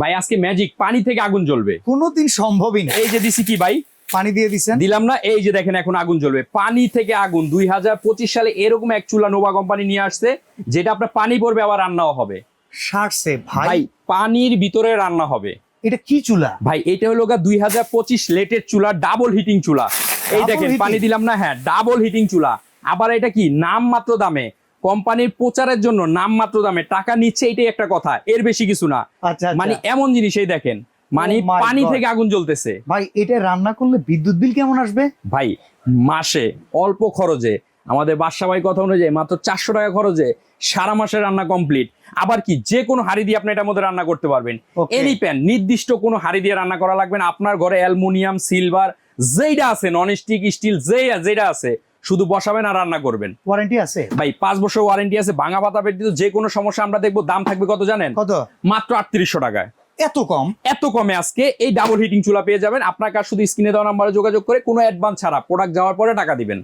ভাই আজকে ম্যাজিক, পানি থেকে আগুন জ্বলবে। কোনোদিন সম্ভবই না। এই যে দিছি কি ভাই, পানি দিয়ে দিছেন, দিলাম না, এই যে দেখেন এখন আগুন জ্বলবে। পানি থেকে আগুন 2025 সালে এরকম এক চুলা নোভা কোম্পানি নিয়ে আসছে, যেটা আপনার পানি পড়বে আবার রান্নাও হবে। সারছে ভাই। ভাই পানির ভিতরে রান্না হবে। এটা কি চুলা ভাই এটা হলো 2025 লেটের চুলা, ডাবল হিটিং চুলা। এই Double দেখেন heating? পানি দিলাম না, হ্যাঁ ডাবল হিটিং চুলা। আবার এটা কি নাম মাত্র দামে, কোম্পানির প্রচারের জন্য নাম মাত্র দামে টাকা নিচ্ছে, এটাই একটা কথা, এর বেশি কিছু না। আচ্ছা মানে এমন জিনিস, এই দেখেন মানে Oh my পানি God. থেকে আগুন জ্বলতেছে। ভাই এটা রান্না করলে বিদ্যুৎ বিল কেমন আসবে? ভাই মাসে অল্প খরচে, আমাদের বাদশা ভাই কথা অনুযায়ী মাত্র 400 টাকা খরচে সারা মাসের রান্না কমপ্লিট। আবার কি যে কোনো হাড়ি দিয়ে আপনি এটার মধ্যে রান্না করতে পারবেন। Okay. এনি প্যান, নির্দিষ্ট কোনো হাড়ি দিয়ে রান্না করা লাগবে না। আপনার ঘরে অ্যালুমিনিয়াম, সিলভার যেটা আছে, নন স্টিক, স্টিল যেটা আছে, শুধু বসাবেন আর রান্না করবেন। ওয়ারেন্টি আছে? ভাই 5 বছর ওয়ারেন্টি আছে। ভাঙা পাতা ব্যতীত যে কোনো সমস্যা আমরা দেখবো। দাম থাকবে কত জানেন? কত? মাত্র 3800 টাকায়। এত কম? এত কমে আজকে এই ডাবল হিটিং চুলা পেয়ে যাবেন। আপনার কাছে শুধু স্ক্রিনে দেওয়া নাম্বারে যোগাযোগ করে কোনো অ্যাডভান্স ছাড়া প্রোডাক্ট যাওয়ার পরে টাকা দিবেন।